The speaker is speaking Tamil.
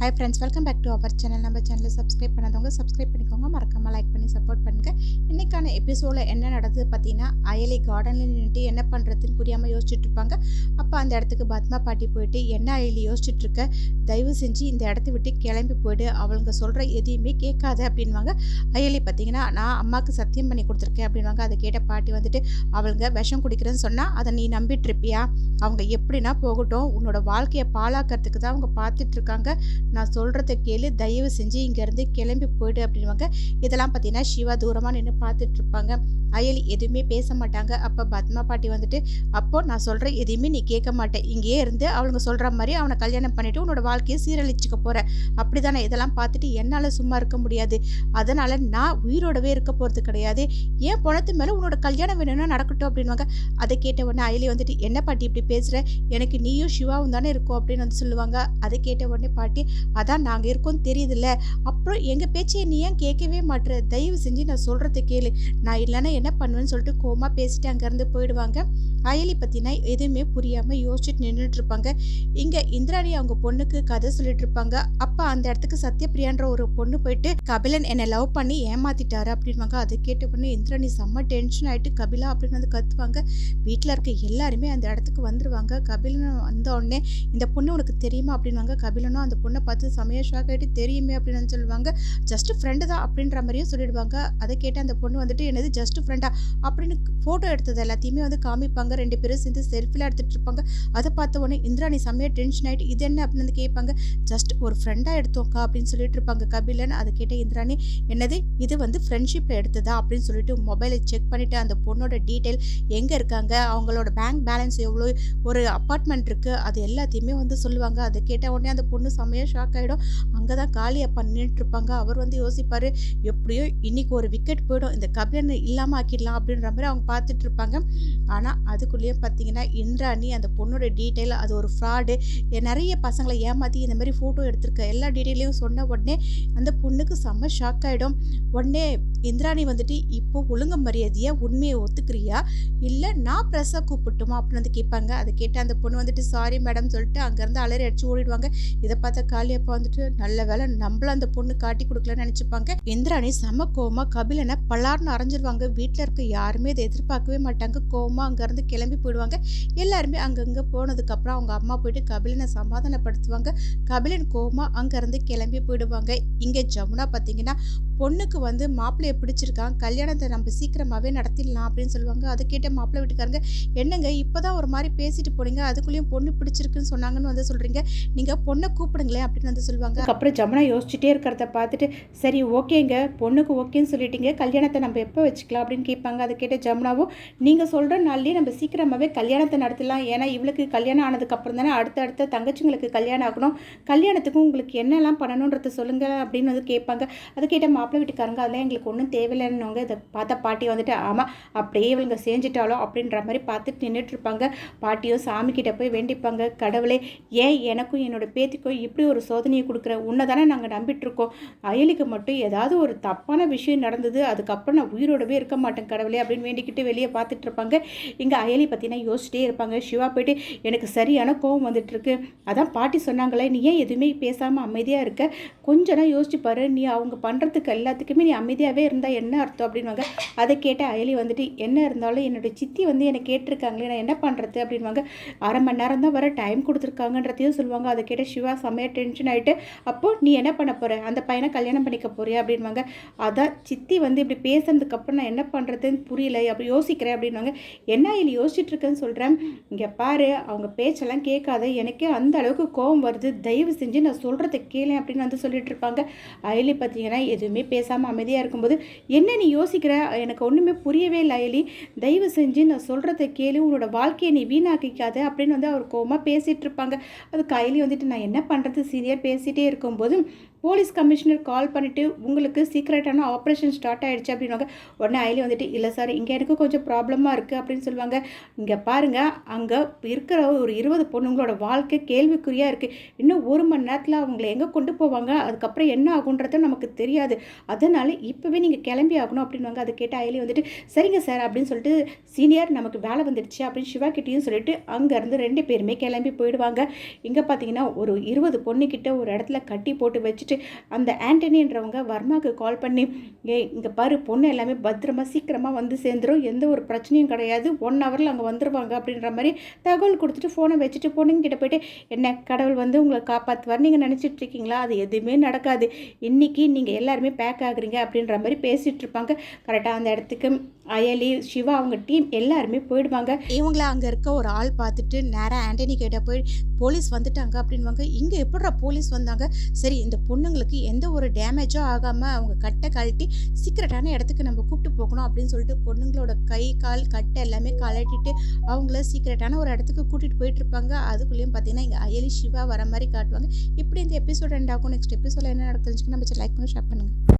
Hi friends, welcome back to our channel. நம்ம சேனலை சப்ஸ்கிரைப் பண்ணாதவங்க சப்ஸ்கிரைப் பண்ணிக்கோங்க, மறக்காமல் லைக் பண்ணி சப்போர்ட் பண்ணுங்கள். இன்றைக்கான எபிசோடில் என்ன நடக்குது பார்த்தீங்கன்னா, அயலி கார்டனில் நின்றுட்டு என்ன பண்ணுறதுன்னு புரியாமல் யோசிச்சுட்டு இருப்பாங்க. அப்போ அந்த இடத்துக்கு பத்மா பாட்டி போயிட்டு, என்ன அயலி யோசிச்சுட்டு இருக்க, தயவு செஞ்சு இந்த இடத்த விட்டு கிளம்பி போய்டு, அவளுங்க சொல்கிற எதையுமே கேட்காத அப்படின்வாங்க. அயலி பார்த்தீங்கன்னா, நான் அம்மாவுக்கு சத்தியம் பண்ணி கொடுத்துருக்கேன் அப்படின்வாங்க. அதை கேட்ட பாட்டி வந்துட்டு, அவளுங்க விஷம் குடிக்கிறேன்னு சொன்னால் அதை நீ நம்பிட்டு இருப்பியா? அவங்க எப்படின்னா போகட்டும், உன்னோட வாழ்க்கையை பாழாக்கிறதுக்கு தான் அவங்க பார்த்துட்ருக்காங்க. நான் சொல்கிறத கேளு, தயவு செஞ்சு இங்கேருந்து கிளம்பி போய்டு அப்படின்வாங்க. இதெல்லாம் பார்த்தீங்கன்னா சிவா தூரமாக நின்று பார்த்துட்ருப்பாங்க. அயலி எதுவுமே பேச மாட்டாங்க. அப்போ பத்மா பாட்டி வந்துட்டு, அப்போது நான் சொல்கிற எதையுமே நீ கேட்க மாட்டேன், இங்கேயே இருந்து அவளுங்க சொல்கிற மாதிரி அவனை கல்யாணம் பண்ணிவிட்டு உன்னோட வாழ்க்கையை சீரழிச்சிக்க போகிற, அப்படி தானே? இதெல்லாம் பார்த்துட்டு என்னால் சும்மா இருக்க முடியாது, அதனால் நான் உயிரோடவே இருக்க போகிறது கிடையாது, ஏன் பணத்து மேலே உன்னோட கல்யாணம் வேணும்னா நடக்கட்டும் அப்படின்வாங்க. அதை கேட்ட உடனே அயலி வந்துட்டு, என்ன பாட்டி இப்படி பேசுகிற, எனக்கு நீயும் சிவாவும் தானே இருக்கும் அப்படின்னு வந்து சொல்லுவாங்க. அதை கேட்ட உடனே பாட்டி, அதான் நாங்கள் இருக்கோன்னு தெரியுதுல்ல, அப்புறம் எங்கள் பேச்சையை நீ ஏன் கேட்கவே மாட்டுற, தயவு செஞ்சு நான் சொல்கிறத கேளு, நான் இல்லைன்னா என்ன பண்ணுவேன்னு சொல்லிட்டு கோமா பேசிட்டு அங்கேருந்து போயிடுவாங்க. அயலி பற்றினா எதுவுமே புரியாமல் யோசிச்சுட்டு நின்றுட்டுருப்பாங்க. இங்கே இந்திராணி அவங்க பொண்ணுக்கு கதை சொல்லிட்டு இருப்பாங்க. அப்போ அந்த இடத்துக்கு சத்யபிரியான்ற ஒரு பொண்ணு போயிட்டு, கபிலன் என்னை லவ் பண்ணி ஏமாத்திட்டாரு அப்படின்வாங்க. அதை கேட்ட உடனே இந்திராணி செம்ம டென்ஷன் ஆகிட்டு, கபிலா அப்படின்னு வந்து கத்துவாங்க. வீட்டில் இருக்க எல்லாருமே அந்த இடத்துக்கு வந்துடுவாங்க. கபிலன் வந்த உடனே, இந்த பொண்ணு உனக்கு தெரியுமா அப்படின்வாங்க. கபிலனும் அந்த பொண்ணை பார்த்து செமையாக ஷாக் ஆகிட்டு, தெரியுமே அப்படின்னு சொல்லுவாங்க. ஜஸ்ட் ஃப்ரெண்டு தான் அப்படின்ற மாதிரியும் சொல்லிடுவாங்க. அதை கேட்டு அந்த பொண்ணு வந்துட்டு, என்னது ஜஸ்ட் ஃப்ரெண்டா அப்படின்னு ஃபோட்டோ எடுத்தது எல்லாத்தையுமே வந்து காமிப்பாங்க. ரெண்டு பேரும் சேர்ந்து செல்ஃபிலாம் எடுத்துகிட்டு இருப்பாங்க. அதை பார்த்த உடனே இந்திராணி செம்மையாக டென்ஷன் ஆகிட்டு, இது என்ன அப்படின்னு வந்து கேட்பாங்க. ஜஸ்ட் ஒரு ஃப்ரெண்டாக எடுத்தோக்கா அப்படின்னு சொல்லிட்டு இருப்பாங்க கபிலன். அதை கேட்ட இந்திராணி, என்னது இது வந்து ஃப்ரெண்ட்ஷிப்பில் எடுத்ததா அப்படின்னு சொல்லிட்டு மொபைலை செக் பண்ணிவிட்டு அந்த பொண்ணோட டீட்டெயில் எங்கே இருக்காங்க, அவங்களோட பேங்க் பேலன்ஸ் எவ்வளோ, ஒரு அப்பார்ட்மெண்ட் இருக்குது, அது எல்லாத்தையுமே வந்து சொல்லுவாங்க. அதை கேட்ட உடனே அந்த பொண்ணு செம்மையாக ஷாக் ஆகிடும். அங்கே தான் காளியா பண்ணிட்டு இருப்பாங்க. அவர் வந்து யோசிப்பார், எப்படியோ இன்னைக்கு ஒரு விக்கெட் போயிடும், இந்த கபிலன் இல்லாமல் ஆக்கிடலாம் அப்படின்ற மாதிரி அவங்க பார்த்துட்டு இருப்பாங்க. ஆனால் அதுக்குள்ளேயே பார்த்தீங்கன்னா இந்திராணி அந்த பொண்ணோட டீட்டெயில், அது ஒரு ஃப்ராடு, நிறைய பசங்களை ஏமாற்றி இந்த மாதிரி ஃபோட்டோ எடுத்திருக்க எல்லா டீட்டெயிலையும் சொன்ன உடனே அந்த பொண்ணுக்கு செம்ம ஷாக் ஆகிடும். உடனே இந்திராணி வந்துட்டு, இப்போ ஒழுங்கு மரியாதையாக உண்மையை ஒத்துக்கிறியா, இல்லை நான் ப்ரெஸ்ஸாக கூப்பிட்டுமா அப்படின்னு வந்து கேட்பாங்க. அதை கேட்டு அந்த பொண்ணு வந்துட்டு, சாரி மேடம் சொல்லிட்டு அங்கேருந்து அலறி அடிச்சு ஓடிடுவாங்க. இதை பார்த்த காளியப்பா வந்துட்டு, நல்ல வேலை நம்மளும் அந்த பொண்ணு காட்டி கொடுக்கலன்னு நினச்சிப்பாங்க. இந்திராணி செம கோவமாக கபிலனை பல்லார்னு அரைஞ்சிருவாங்க. வீட்டில் இருக்க யாருமே இதை எதிர்பார்க்கவே மாட்டாங்க. கோவமாக அங்கேருந்து கிளம்பி போயிடுவாங்க. எல்லாருமே அங்கங்கே போனதுக்கப்புறம் அவங்க அம்மா போயிட்டு கபிலனை சமாதானப்படுத்துவாங்க. கபிலன் கோவமாக அங்கேருந்து கிளம்பி போயிடுவாங்க. இங்கே ஜமுனா பார்த்தீங்கன்னா, பொண்ணுக்கு வந்து மாப்பிள்ளையை பிடிச்சிருக்கான், கல்யாணத்தை நம்ம சீக்கிரமாகவே நடத்திடலாம் அப்படின்னு சொல்லுவாங்க. அதை கேட்ட மாப்பிள்ளை வீட்டுக்காரங்க, என்னங்க இப்போ தான் ஒரு மாதிரி பேசிட்டு போனீங்க, அதுக்குள்ளேயும் பொண்ணு பிடிச்சிருக்குன்னு சொன்னாங்கன்னு வந்து சொல்கிறீங்க, நீங்கள் பொண்ணை கூப்பிடுங்களேன் அப்படின்னு வந்து சொல்லுவாங்க. அப்புறம் ஜமுனா யோசிச்சுட்டே இருக்கிறத பார்த்துட்டு, சரி ஓகேங்க, பொண்ணுக்கு ஓகேன்னு சொல்லிட்டீங்க, கல்யாணத்தை நம்ம எப்போ வச்சுக்கலாம் அப்படின்னு கேட்பாங்க. அதை கேட்ட ஜமுனாவும், நீங்கள் சொல்கிற நாள்லேயே நம்ம சீக்கிரமாகவே கல்யாணத்தை நடத்தலாம், ஏன்னா இவளுக்கு கல்யாணம் ஆனதுக்கப்புறம் தானே அடுத்த தங்கச்சிங்களுக்கு கல்யாணம் ஆகணும், கல்யாணத்துக்கும் உங்களுக்கு என்னெல்லாம் பண்ணணுன்றத சொல்லுங்கள் அப்படின்னு வந்து கேட்பாங்க. அதை கேட்ட மாப்பிள்ளை வீட்டுக்காரங்க, அதெல்லாம் எங்களுக்கு ஒன்றும் தேவையில்லைன்னுவாங்க. இதை பார்த்த பாட்டி வந்துட்டு, ஆமாம் அப்படியே இவங்க செஞ்சுட்டாலோ அப்படின்ற மாதிரி பார்த்துட்டு நின்றுட்டு இருப்பாங்க. பாட்டியும் சாமி கிட்ட போய் வேண்டிப்பாங்க, கடவுளே ஏன் எனக்கும் என்னோட பேத்திக்கும் இப்படி ஒரு சோதனையை கொடுக்குற, உன்னை தானே நாங்கள் நம்பிட்டுருக்கோம், அயலிக்கு மட்டும் ஏதாவது ஒரு தப்பான விஷயம் நடந்தது, அதுக்கப்புறம் நான் உயிரோடவே இருக்க மாட்டேன் கடவுளே அப்படின்னு வேண்டிக்கிட்டு வெளியே பார்த்துட்டு இருப்பாங்க. இங்கே அயலி பார்த்தீங்கன்னா யோசிச்சிட்டே இருப்பாங்க. சிவா போயிட்டு, எனக்கு சரியான கோவம் வந்துட்டுருக்கு, அதான் பாட்டி சொன்னாங்களே, நீ ஏன் எதுவுமே பேசாமல் அமைதியாக இருக்க, கொஞ்சம் நான் யோசிச்சு பாரு, நீ அவங்க பண்ணுறதுக்கு எல்லாத்துக்குமே நீ அமைதியாகவே இருந்தால் என்ன அர்த்தம் அப்படின்வாங்க. அதை கேட்ட அயலி வந்துட்டு, என்ன இருந்தாலும் என்னோடய சித்தி வந்து என்னை கேட்டிருக்காங்களே, நான் என்ன பண்ணுறது அப்படின்வாங்க. அரை மணி நேரம் தான் வர டைம் கொடுத்துருக்காங்கன்றதையும் சொல்லுவாங்க. அதை கேட்ட சிவா செம்மையாக டென்ஷன் ஆகிட்டு, அப்போது நீ என்ன பண்ண போகிற, அந்த பையனை கல்யாணம் பண்ணிக்க போறியா அப்படின்வாங்க. அதான் சித்தி வந்து இப்படி பேசுனதுக்கப்புறம் நான் என்ன பண்ணுறதுன்னு புரியல, அப்படி யோசிக்கிறேன் அப்படின்வாங்க. என்ன அயலி யோசிச்சுட்டு இருக்கேன்னு சொல்கிறேன், இங்கே பாரு அவங்க பேச்செல்லாம் கேட்காத, எனக்கே அந்த அளவுக்கு கோவம் வருது, தயவு செஞ்சு நான் சொல்கிறத கேளு அப்படின்னு வந்து சொல்லிட்டு இருப்பாங்க. அயலி பார்த்தீங்கன்னா எதுவுமே பேசாமல் அமைதியாக இருக்கும்போது, என்ன நீ யோசிக்கிற, எனக்கு ஒன்றுமே புரியவே இல்லை அயலி, தயவு செஞ்சு நான் சொல்கிறத கேளு, உன்னோட வாழ்க்கையை நீ வீணாக்கிக்காத அப்படின்னு வந்து அவர் கோவமாக பேசிகிட்டு இருப்பாங்க. அதுக்கு அயலி வந்துட்டு, நான் என்ன பண்ணுறது சீனியர் பேசிகிட்டே இருக்கும்போது போலீஸ் கமிஷனர் கால் பண்ணிவிட்டு உங்களுக்கு சீக்ரெட்டான ஆப்ரேஷன் ஸ்டார்ட் ஆகிடுச்சு அப்படின்வாங்க. உடனே அயலி வந்துட்டு இல்லை சார் இங்கே எனக்கு கொஞ்சம் ப்ராப்ளமாக இருக்குது அப்படின்னு சொல்லுவாங்க. இங்கே பாருங்கள் அங்கே இருக்கிற ஒரு 20 பொண்ணுங்களோட வாழ்க்கை கேள்விக்குறியாக இருக்குது. இன்னும் 1 மணி நேரத்தில் அவங்கள எங்கே கொண்டு போவாங்க, அதுக்கப்புறம் என்ன ஆகுன்றது நமக்கு தெரியாது. அதனால் இப்போவே நீங்கள் கிளம்பி ஆகணும் அப்படின்வாங்க. அதை கேட்ட அயலி வந்துட்டு சரிங்க சார் அப்படின்னு சொல்லிட்டு சீனியர் நமக்கு வேலை வந்துடுச்சு அப்படின்னு சிவா கிட்டேயும் சொல்லிட்டு அங்கேருந்து 2 பேருமே கிளம்பி போயிடுவாங்க. இங்கே பார்த்தீங்கன்னா ஒரு 20 பொண்ணுக்கிட்ட ஒரு இடத்துல கட்டி போட்டு வச்சுட்டு அந்த ஆண்டனின்றவங்க வர்மாவுக்கு கால் பண்ணி இங்கே பாரு பொண்ணு எல்லாமே பத்திரமா சீக்கிரமாக வந்து சேர்ந்துடும், எந்த ஒரு பிரச்சனையும் கிடையாது, 1 ஹவரில் அங்கே வந்துடுவாங்க அப்படின்ற மாதிரி தகவல் கொடுத்துட்டு ஃபோனை வச்சுட்டு பொண்ணுங்கிட்ட போய்ட்டு என்ன கடவுள் வந்து உங்களை காப்பாற்றுவார் நீங்கள் நினச்சிட்டு இருக்கீங்களா, அது எதுவுமே நடக்காது, இன்றைக்கி நீங்கள் எல்லாருமே பேக் ஆகுறீங்க அப்படின்ற மாதிரி பேசிகிட்டு இருப்பாங்க. கரெக்டாக அந்த இடத்துக்கு அயலி சிவா அவங்க டீம் எல்லாருமே போயிடுவாங்க. இவங்கள அங்கே இருக்க ஒரு ஆள் பார்த்துட்டு நேராக ஆண்டனி கிட்ட போய் போலீஸ் வந்துட்டாங்க அப்படின்வாங்க. இங்கே எப்படிடா போலீஸ் வந்தாங்க, சரி இந்த பொண்ணுங்களுக்கு எந்த ஒரு டேமேஜும் ஆகாமல் அவங்க கட்டை கழட்டி சீக்கிரட்டான இடத்துக்கு நம்ம கூப்பிட்டு போகணும் அப்படின்னு சொல்லிட்டு பொண்ணுங்களோட கை கால் கட்டை எல்லாமே கழட்டிட்டு அவங்கள சீக்கிரட்டான ஒரு இடத்துக்கு கூட்டிகிட்டு போயிட்டு இருப்பாங்க. அதுக்குள்ளேயும் பார்த்தீங்கன்னா இங்கே அயலி சிவா வர மாதிரி காட்டுவாங்க. இப்படி இந்த எபிசோட் 2 ஆகும். நெக்ஸ்ட் எபிசோட என்ன நடக்குதுன்னு நம்ம லைக் பண்ணி ஷேர் பண்ணுங்கள்.